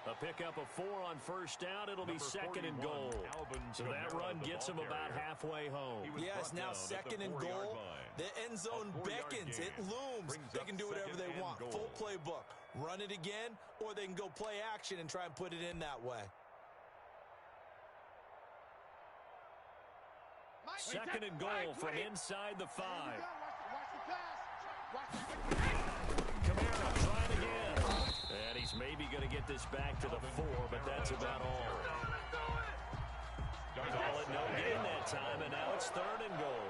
A pickup of 4 on first down. It'll be second and goal. So that run gets him about halfway home. Yes, now second and goal. The end zone beckons. It looms. They can do whatever they want. Full playbook. Run it again, or they can go play action and try and put it in that way. Second and goal from inside the 5. Kamara trying again. And he's maybe going to get this back to the 4, but that's about all. Call it no gain that time, and now it's third and goal.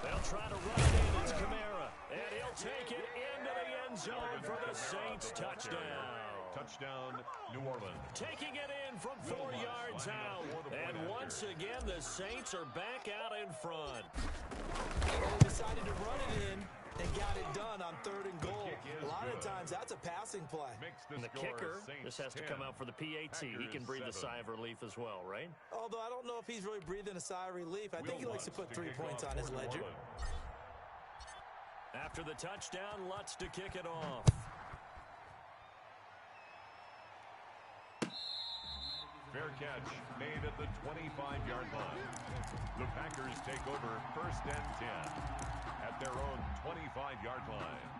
They'll try to run it in. It's Kamara. And he'll take it into the end zone for the Saints touchdown. Touchdown, New Orleans. Taking it in from 4 yards out. And once again, the Saints are back out in front. They decided to run it in and got it done on third and goal. A lot of times, that's a passing play. And the kicker, this has to come out for the PAT. He can breathe a sigh of relief as well, right? Although I don't know if he's really breathing a sigh of relief. I think he likes to put 3 points on his ledger. After the touchdown, Lutz to kick it off. Fair catch made at the 25-yard line. The Packers take over first and 10 at their own 25-yard line.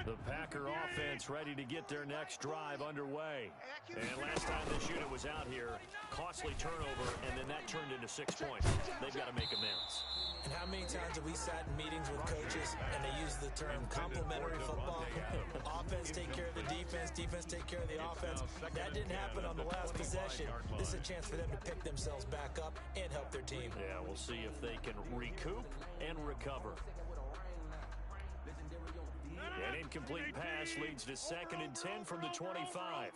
The Packer offense ready to get their next drive underway. And last time this unit was out here, costly turnover, and then that turned into 6 points. They've got to make amends. And how many times have we sat in meetings with coaches and they use the term complementary football? Offense take care of the defense, defense take care of the offense. That didn't happen on the last possession. This is a chance for them to pick themselves back up and help their team. Yeah, we'll see if they can recoup and recover. An incomplete pass leads to second and 10 from the 25.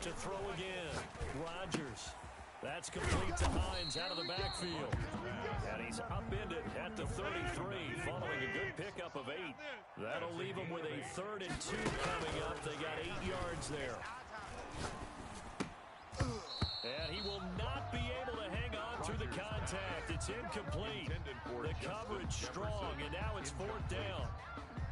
To throw again, Rodgers. That's complete to Hines out of the backfield. And he's upended at the 33 following a good pickup of 8. That'll leave him with a 3rd and 2 coming up. They got 8 yards there. And he will not be able to hang on through the contact. It's incomplete. The coverage strong, and now it's 4th down.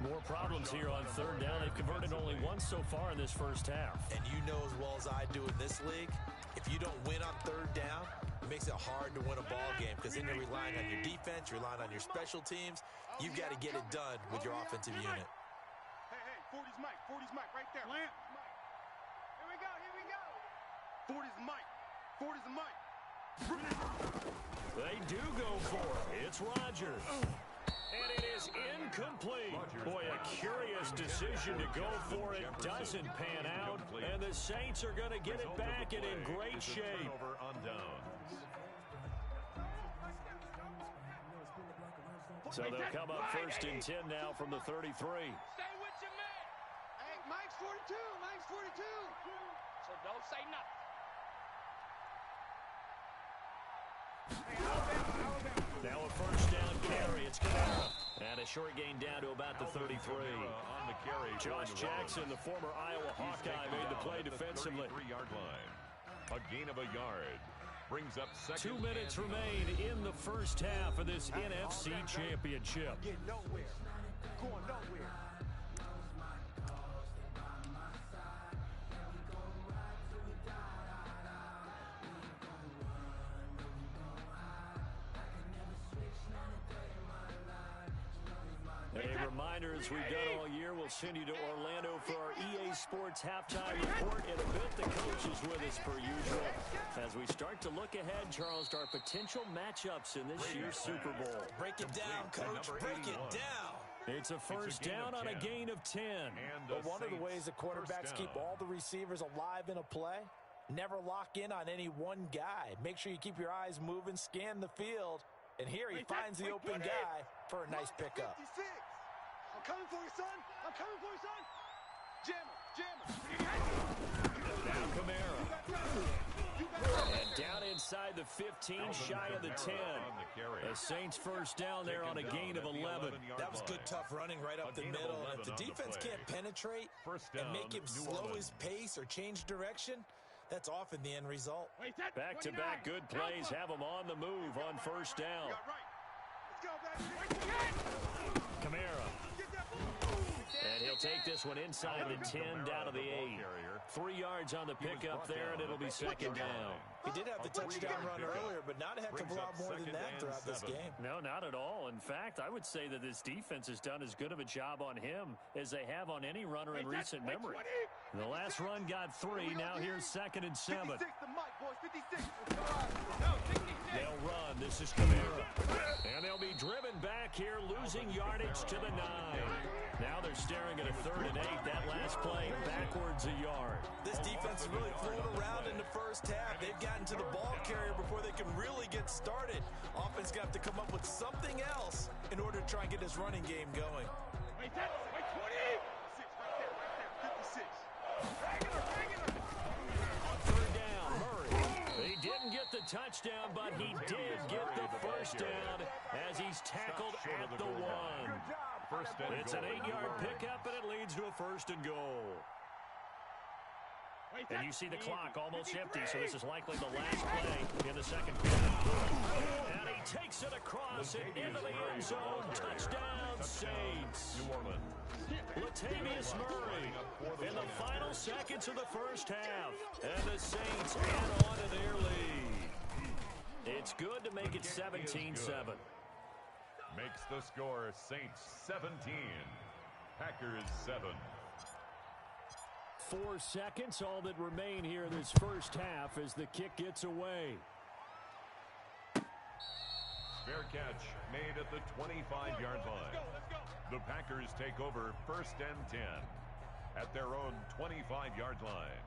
More problems here on 3rd down. They've converted only once so far in this first half. And you know as well as I do in this league, if you don't win on 3rd down, it makes it hard to win a ball game because then you're relying on your defense, you're relying on your special teams. You've got to get it done with your offensive unit. Hey, 40's Mike right there. Here we go. 40's Mike. 40's Mike. They do go for it. It's Rodgers. And it is incomplete. Boy, a curious decision to go for it. Doesn't pan out. And the Saints are going to get it back and in great shape. So they'll come up first and 10 now from the 33. Stay with your man. Hey, Mike's 42. Mike's 42. So don't say nothing. Now a first down carry. It's Kamara. And a short gain down to about the 33. On the carry. Josh Jackson, the former Iowa Hawkeye, made the play defensively. 3-yard line. A gain of a yard. Brings up second. 2 minutes remain in the first half of this NFC Championship. Get nowhere. Going nowhere. A reminder, as we've done all year, we'll send you to Orlando for our EA Sports halftime report. In a bit, the coach is with us per usual. As we start to look ahead, Charles, to our potential matchups in this year's Super Bowl. Break it down, Coach. Break it down. It's a first down on a gain of 10. But one of the ways the quarterbacks keep all the receivers alive in a play, never lock in on any one guy. Make sure you keep your eyes moving, scan the field. And here he finds the open guy for a nice pickup. 56. I'm coming for you, son. I'm coming for you, son. Jammer. Now Kamara. And down inside the 15, shy of the 10. The Saints first down there on a gain of 11. That was good, tough running right up the middle. And if the defense can't penetrate and make him slow his pace or change direction, that's often the end result. Back-to-back good plays have them on the move on first down. Kamara. And he'll take this one inside the 10, down to the 8. 3 yards on the pickup there, and it'll be second down. He did have the touchdown run earlier, but not a heck of a lot more than that throughout this game. No, not at all. In fact, I would say that this defense has done as good of a job on him as they have on any runner in recent memory. The last run got 3. Now here's 2nd and 7. They'll run. This is Kamara. And they'll be driven back here, losing yardage to the 9. Now they're staring at a 3rd and 8. That last play backwards a yard. This defense is really flew around in the first half. They've gotten to the ball carrier before they can really get started. Offense got to come up with something else in order to try and get this running game going. Wait, 20! 6 right there, 56. On 3rd down, Murray. He didn't get the touchdown, but he did get the first down as he's tackled at the 1. It's an 8-yard pickup, and it leads to a 1st and goal. And you see the clock almost empty, so this is likely the last play in the second quarter. And he takes it across and into the end zone. Touchdown, Saints. New Orleans. Latavius Murray in the final seconds of the first half. And the Saints add on to their lead. It's good to make it 17-7. Makes the score Saints 17, Packers 7. 4 seconds, all that remain here this first half as the kick gets away. Fair catch made at the 25-yard line. The Packers take over 1st and 10 at their own 25-yard line.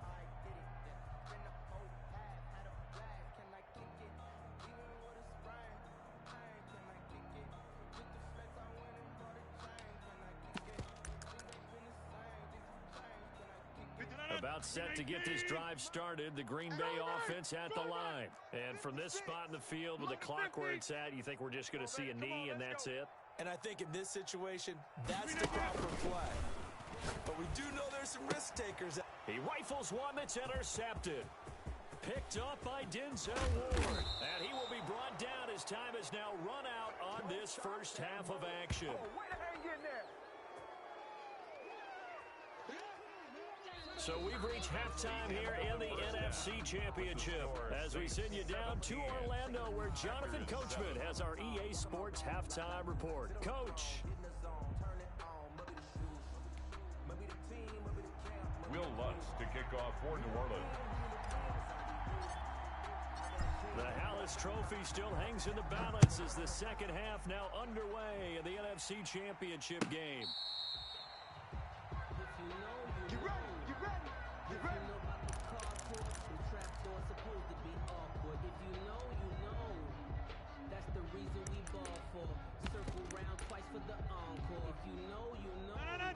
About set to get this drive started, the Green Bay offense at the line. And from this spot in the field with the clock where it's at, you think we're just going to see a knee and that's it? And I think in this situation, that's the proper play. But we do know there's some risk takers. He rifles one that's intercepted. Picked up by Denzel Ward. And he will be brought down as time has now run out on this first half of action. So we've reached halftime here in the NFC Championship as we send you down to Orlando where Jonathan Coachman has our EA Sports Halftime Report. Coach. Will Lutz to kick off for New Orleans. The Hallis Trophy still hangs in the balance as the second half now underway in the NFC Championship game.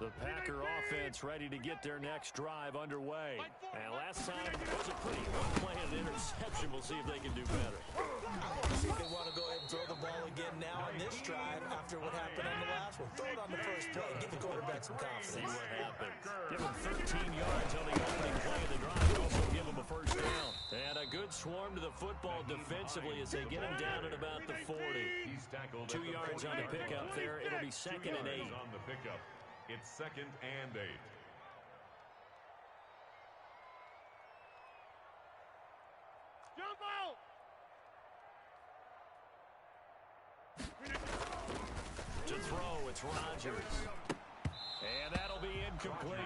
The Packer offense ready to get their next drive underway. And last time it was a pretty good play and an interception. We'll see if they can do better. I want to see if they want to go ahead and throw the ball again now on this drive after what happened on the last one. Throw it on the first play and give the quarterback some confidence. See what happens. Give him 13 yards on the opening play of the drive. Also give him a first down. And a good swarm to the football defensively as they get him down at about the 40. 2 yards on the pickup there. It'll be 2nd and 8. On the pickup. It's 2nd and 8. Jump out! To throw, it's Rodgers. And that'll be incomplete.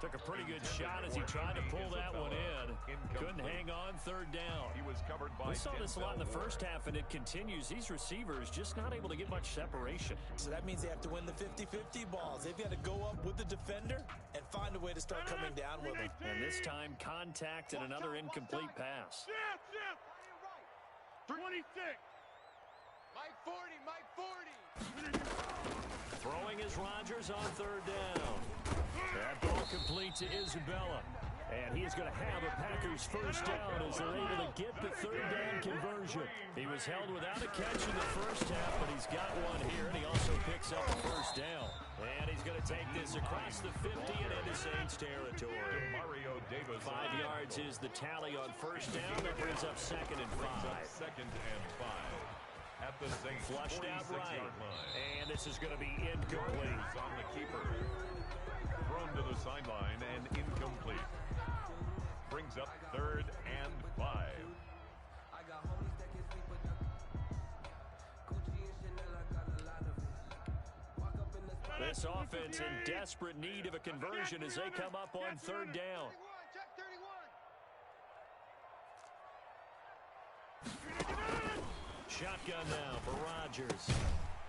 Took a pretty good shot as he tried to pull that one in. Couldn't hang on 3rd down. He was covered by We saw this a lot in the first half, and it continues. These receivers just not able to get much separation. So that means they have to win the 50-50 balls. They've got to go up with the defender and find a way to start coming down with him. And this time, contact and another incomplete pass. 26. Mike 40, Mike 40. Throwing is Rodgers on 3rd down. That ball complete to Isabella. And he is going to have a Packers first down as they're able to get the 3rd down conversion. conversion. He was held without a catch in the first half, but he's got one here, and he also picks up a first down. And he's going to take this across the 50 and into Saints territory. 5 yards is the tally on first down. That brings up 2nd and 5. At the Saints flushed out right. line. And this is going to be incomplete. On the keeper. Thrown to the sideline and incomplete. Brings up 3rd and 5. This offense in desperate need of a conversion as they come up on 3rd down. Shotgun now for Rodgers.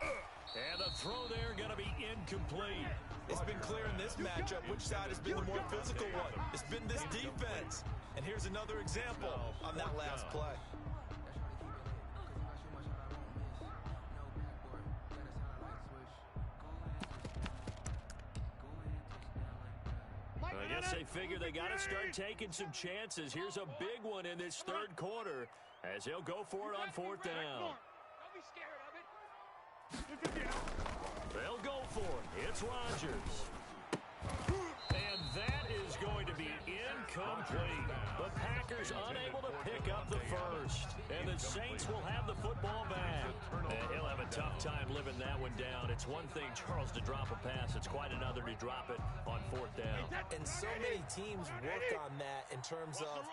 And the throw there going to be incomplete. It's been clear in this matchup which side has been the more physical one. It's been this defense. And here's another example on that last play. I guess they figure they got to start taking some chances. Here's a big one in this 3rd quarter as he'll go for it on 4th down. Don't be scared of it. They'll go for it. It's Rodgers. And that is going to be incomplete. The Packers unable to pick up the first. And the Saints will have the football back. And he'll have a tough time living that one down. It's one thing, Charles, to drop a pass. It's quite another to drop it on 4th down. And so many teams work on that in terms of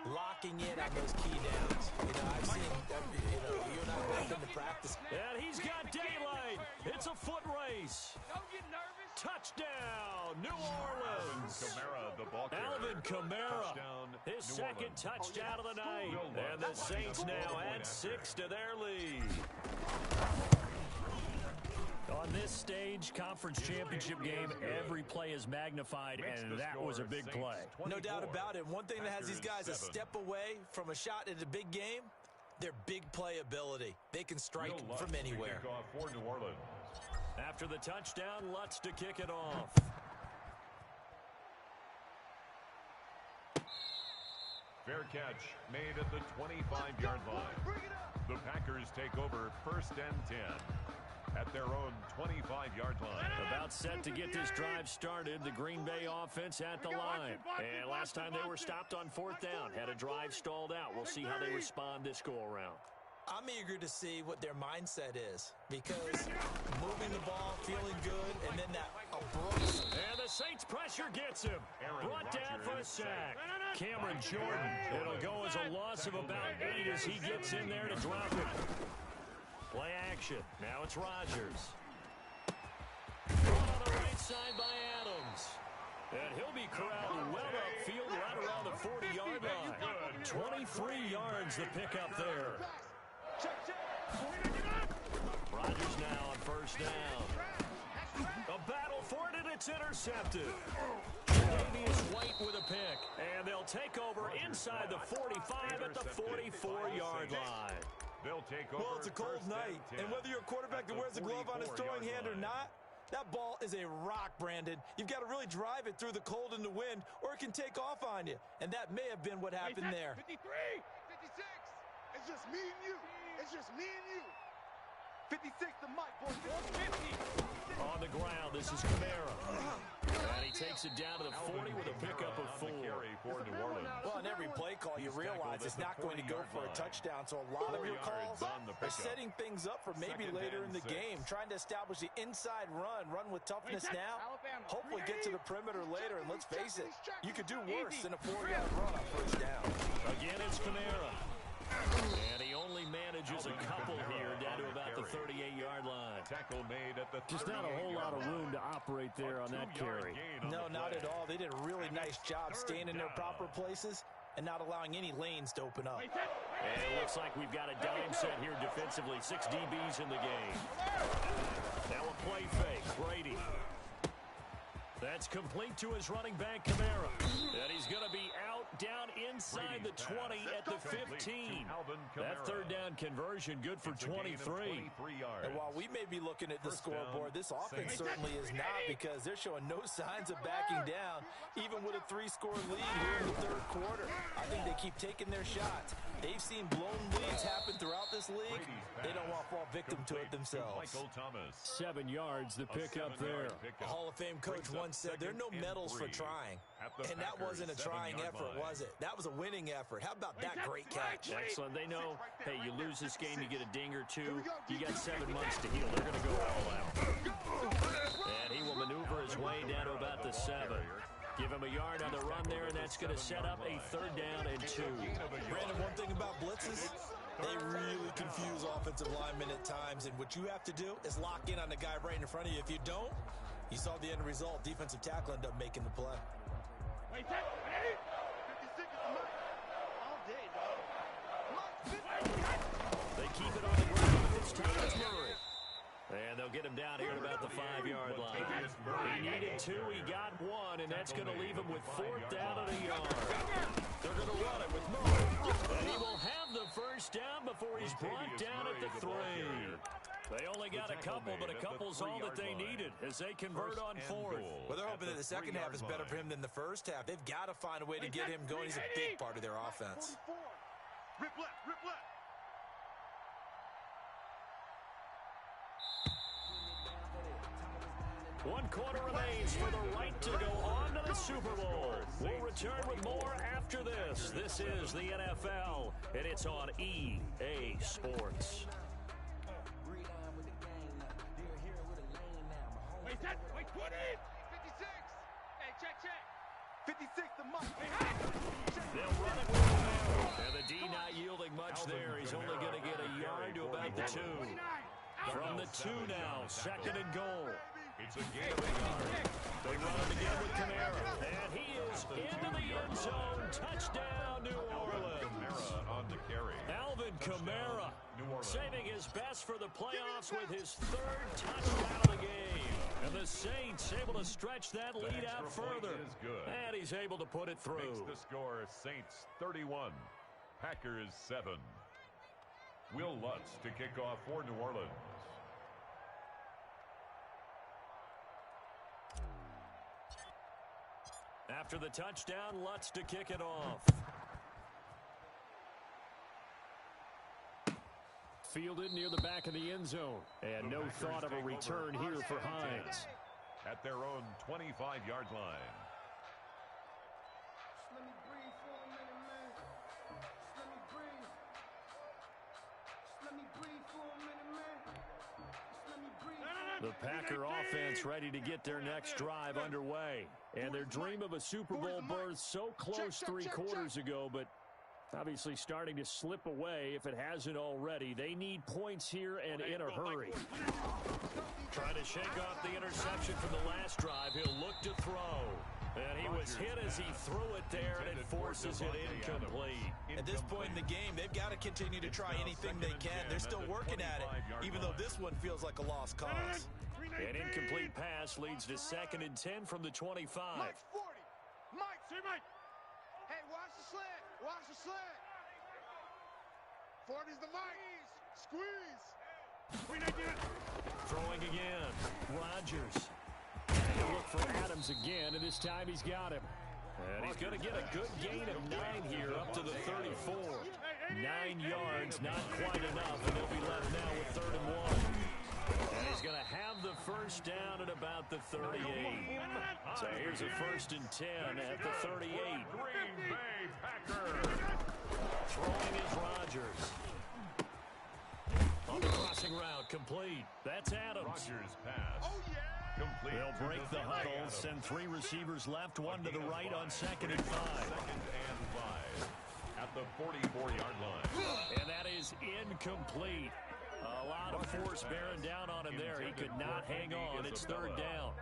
locking in on those key downs. You know, I've seen, you and I have been to practice. And he's got daylight. It's a foot race. Don't get nervous. Touchdown, New Orleans. Alvin Kamara, his second touchdown of the night. And the Saints now add 6 to their lead. On this stage, conference championship game, every play is magnified, and that was a big play. No doubt about it. One thing that has these guys a step away from a shot at a big game, their big play ability. They can strike from anywhere. After the touchdown, Lutz to kick it off. Fair catch made at the 25-yard line. The Packers take over 1st and 10 at their own 25-yard line. About set to get this drive started, the Green Bay offense at the line. And last time they were stopped on 4th down, had a drive stalled out. We'll see how they respond this go-around. I'm eager to see what their mindset is because moving the ball, feeling good, and then that abrupt. And the Saints pressure gets him. Brought down for a sack. Cameron Jordan. It'll go as a loss of about 8 as he gets in there to drop it. Play action. Now it's Rodgers. Brought on the right side by Adams. And he'll be corralled well upfield right around the 40-yard line. 23 yards the pickup there. Rodgers now on 1st down. A battle for it, and it's intercepted. Davius White with a pick. And they'll take over inside the 45 at the 44-yard line. They'll take over. Well, it's a cold night, and whether you're a quarterback that wears a glove on his throwing hand or not, that ball is a rock, Brandon. You've got to really drive it through the cold and the wind, or it can take off on you. And that may have been what happened there. 53, 56. It's just me and you. It's just me and you. 56 to Mike, boys. 50. On the ground, this is Kamara. And he takes it down to the 40 with a pickup of 4. Well, on every play call, you realize it's not going to go for a touchdown. So a lot of your calls are setting things up for maybe later in the game, trying to establish the inside run with toughness now, hopefully get to the perimeter later. And let's face it, you could do worse than a 4-yard run on 1st down. Again, it's Kamara. And he only manages a couple here down to about the 38-yard line. Tackle made at the just not a whole lot of room to operate there on that carry. No, not at all. They did a really nice job staying in their proper places and not allowing any lanes to open up. And it looks like we've got a dime set here defensively. 6 DBs in the game. Now a play fake. Brady. That's complete to his running back, Kamara. And he's going to be out down inside the 20 at the 15. That 3rd down conversion good for 23. And while we may be looking at the scoreboard, this offense certainly is not, because they're showing no signs of backing down, even with a 3-score lead here in the 3rd quarter. I think they keep taking their shots. They've seen blown leads happen this league, they don't want to fall victim to it themselves. Michael Thomas. 7 yards the pickup there. A Hall of Fame coach once said there are no medals for trying. And that wasn't a trying effort, was it? That was a winning effort. How about that great catch? Excellent. They know, hey, you lose this game, you get a ding or two. You got 7 months to heal. They're going to go all out. And he will maneuver his way down to about the 7. Give him a yard on the run there, and that's going to set up a 3rd down and 2. Brandon, one thing about blitzes, they really confuse offensive linemen at times, and what you have to do is lock in on the guy right in front of you. If you don't, you saw the end result. Defensive tackle ended up making the play. Wait, 56 is Mike. All day, dog. They keep it on the ground. This time it's Murray. And they'll get him down here at about the 5-yard line. He needed 2, he got 1, and that's going to leave him with 4th down and a yard. They're going to run it with Murray. And he will have the 1st down before he's brought down at the 3. They only got a couple, but a couple's all that they needed as they convert on 4th. Well, they're hoping that the second half is better for him than the first half. They've got to find a way to get him going. He's a big part of their offense. Rip left, rip left. One quarter remains for the right to go on to the Super Bowl. We'll return with more after this. This is the NFL, and it's on EA Sports. Wait, set. Wait, 20. 56. Hey, check. 56 to Mike. They'll run it with Camara. And the D not yielding much there. He's only going to get a yard to about the 2. From the 2 now, 2nd and goal. It's a game of yards. They run it again with Camara. And he is into the end zone. Touchdown, New Orleans. Kamara on the carry. Alvin Kamara New Orleans. saving his best for the playoffs with his 3rd touchdown of the game. And the Saints able to stretch that lead out further. And he's able to put it through. Makes the score Saints 31, Packers 7. Will Lutz to kick off for New Orleans. After the touchdown, Lutz to kick it off. Fielded near the back of the end zone. And no thought of a return here for Hines. At their own 25-yard line. Let me breathe for a minute, man. Let me breathe. Let me breathe for a minute, man. Let me breathe. The Packer offense ready to get their next drive underway. And their dream of a Super Bowl berth so close 3 quarters ago, but obviously starting to slip away if it hasn't already. They need points here and in a hurry. Trying to shake off the interception from the last drive. He'll look to throw. And he was hit as he threw it there, and it forces it incomplete. At this point in the game, they've got to continue to try anything they can. They're still working at it, even though this one feels like a lost cause. An incomplete pass leads to 2nd and 10 from the 25. Mike's 40. Mike, see Mike. Hey, watch the slant. Watch the slant. 40's the Mike. Squeeze. Throwing again. Rodgers. And he'll look for Adams again, and this time he's got him. And he's going to get a good gain of 9 here up to the 34. 9 yards, not quite enough, and they'll be left now with 3rd and 1. And he's going to have the 1st down at about the 38. So here's a 1st and 10 at the 38. Green Bay Packers. Throwing is Rodgers. On the crossing route, complete. That's Adams. Rodgers pass. Oh, yeah. Complete. They'll break the huddle, send 3 receivers left, 1 to the right on 2nd and 5. 2nd and 5. At the 44-yard line. And that is incomplete. A lot of force bearing down on him there. He could not hang on. It's 3rd down.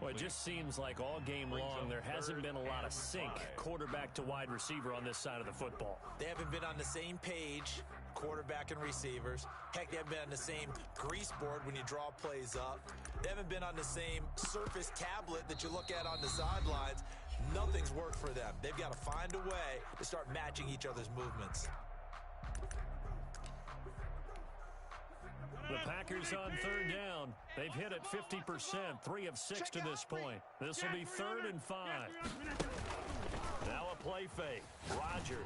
Well, it just seems like all game long there hasn't been a lot of sync quarterback to wide receiver on this side of the football. They haven't been on the same page, quarterback and receivers. Heck, they haven't been on the same grease board when you draw plays up. They haven't been on the same surface tablet that you look at on the sidelines. Nothing's worked for them. They've got to find a way to start matching each other's movements. The Packers on 3rd down. They've hit it 50%, 3 of 6 to this point. This will be 3rd and 5. Now a play fake. Rodgers.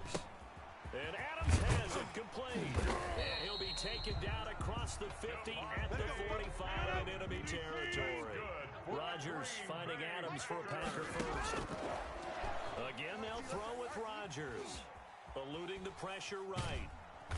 And Adams has it complete. And he'll be taken down across the 50 at the 45 in enemy territory. Rodgers finding Adams for a Packer first. Again, they'll throw with Rodgers. Eluding the pressure right.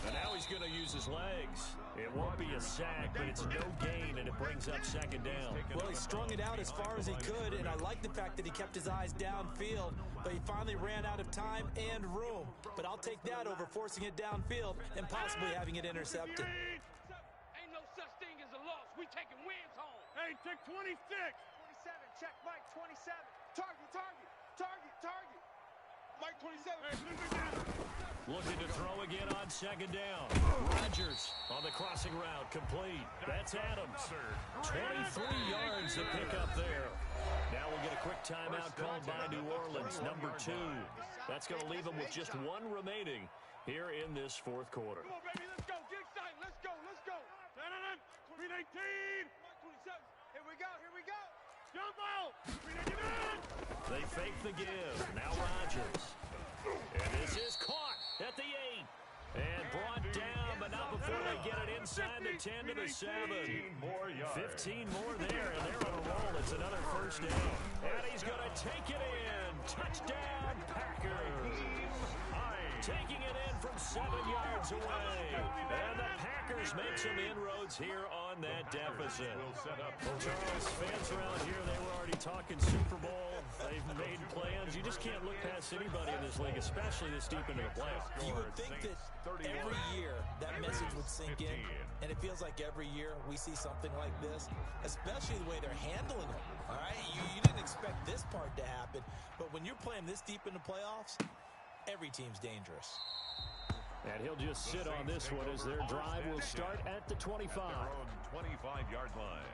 And now he's going to use his legs. It won't be a sack, but it's no gain, and it brings up second down. Well, he strung it out as far as he could, and I like the fact that he kept his eyes downfield, but he finally ran out of time and room. But I'll take that over forcing it downfield and possibly having it intercepted. Ain't no such thing as a loss. We taking wins home. Hey, check 26. 27, check Mike, 27. Target. Mike, 27. Looking to throw again on second down. Rodgers on the crossing route, complete. That's Adams. 23 yards to pick up there. Now we'll get a quick timeout called by New Orleans, number 2. That's going to leave them with just one remaining here in this fourth quarter. Come on, baby, let's go. Get excited. Let's go. 319. Mike, 27. Here we go. Jump out. 399. They fake the give. Now Rodgers. And this is caught at the 8. And brought down, but not before they get it inside the 10 to the 7. 15 more there, and they're on a roll. It's another first down. And he's going to take it in. Touchdown, Packers. Taking it in from 7 yards away. And the Packers make some inroads here on that deficit. Well, Charles, fans around here, they were already talking Super Bowl. They've made plans. You just can't look past anybody in this league, especially this deep into the playoffs. You would think that every year that message would sink in, and it feels like every year we see something like this, especially the way they're handling it. All right, you didn't expect this part to happen, but when you're playing this deep into playoffs, every team's dangerous. And he'll just sit on this one as their drive will start at the 25. 25-yard line.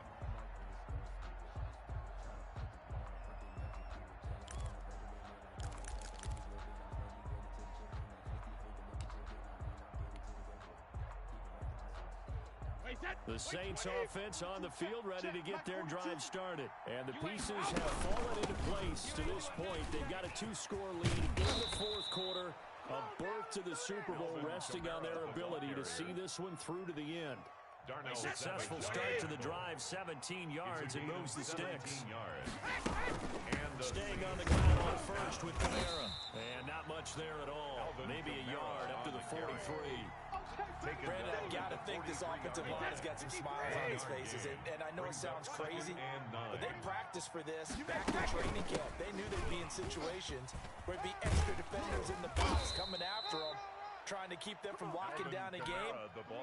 The Saints offense on the field ready to get their drive started. And the pieces have fallen into place to this point. They've got a 2-score lead in the fourth quarter. A berth to the Super Bowl resting on their ability to see this one through to the end. A successful start to the drive, 17 yards, and moves the sticks. Staying on the ground on first with Kamara. And not much there at all. Maybe a yard up to the 43. Brandon, I've got to think this offensive line has got some smiles on his faces. And I know it sounds crazy, but they practiced for this back in training camp. They knew they'd be in situations where it'd be extra defenders in the box coming after them, trying to keep them from locking down a game.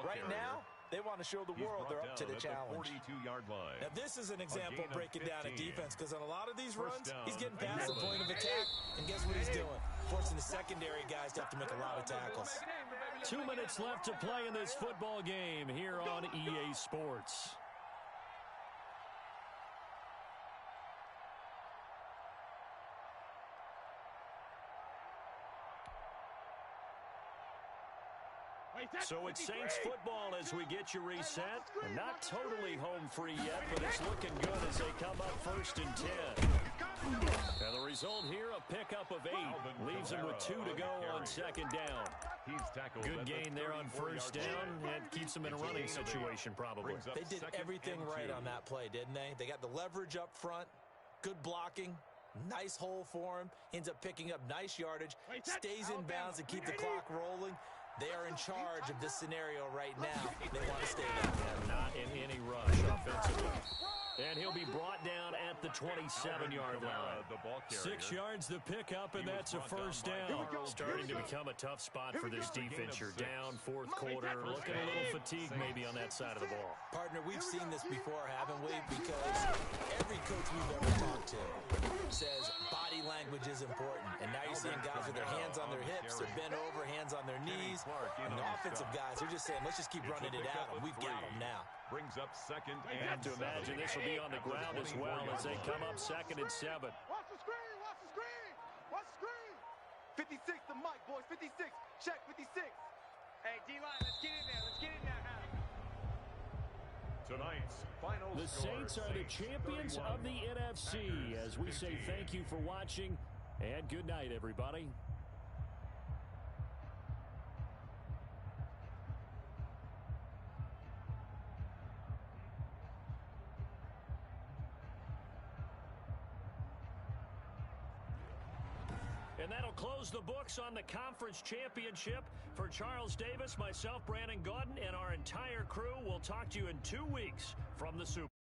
Right now, they want to show the world they're up to the challenge. Now, this is an example breaking down a defense, because on a lot of these runs, he's getting past the point of attack, and guess what he's doing? Forcing the secondary guys to have to make a lot of tackles. 2 minutes left to play in this football game here on EA Sports. So it's Saints football as we get you reset. Not totally home free yet, but it's looking good as they come up first and 10. And the result here, a pickup of 8. Leaves them with 2 to go on second down. Good gain there on first down, and keeps them in a running situation probably. They did everything right on that play, didn't they? They got the leverage up front, good blocking, nice hole for him, ends up picking up nice yardage, stays in bounds and keep the clock rolling. They are in charge of this scenario right now. They want to stay that way. Not in any rush offensively. And he'll be brought down at the 27-yard line. 6 yards to pick up, and that's a first down. Starting to become a tough spot for this defense. You're down fourth quarter. Looking a little fatigued maybe on that side of the ball. Partner, we've seen this before, haven't we? Because every coach we've ever talked to says body language is important. And now you're seeing guys with their hands on their hips, they're bent over, hands on their knees. And the offensive guys are just saying, let's just keep running it at them. We've got them now. Brings up second and I have to imagine this will be on the ground as well as they come up second and 7. Watch the screen, watch the screen, watch the screen. 56 to Mike, boys, 56. Check 56. Hey, D-line, let's get in there. Let's get in there now. tonight's final The Saints are the champions of the NFC as we say thank you for watching and good night, everybody. And that'll close the books on the conference championship. For Charles Davis, myself, Brandon Gaudin, and our entire crew, we'll talk to you in 2 weeks from the Super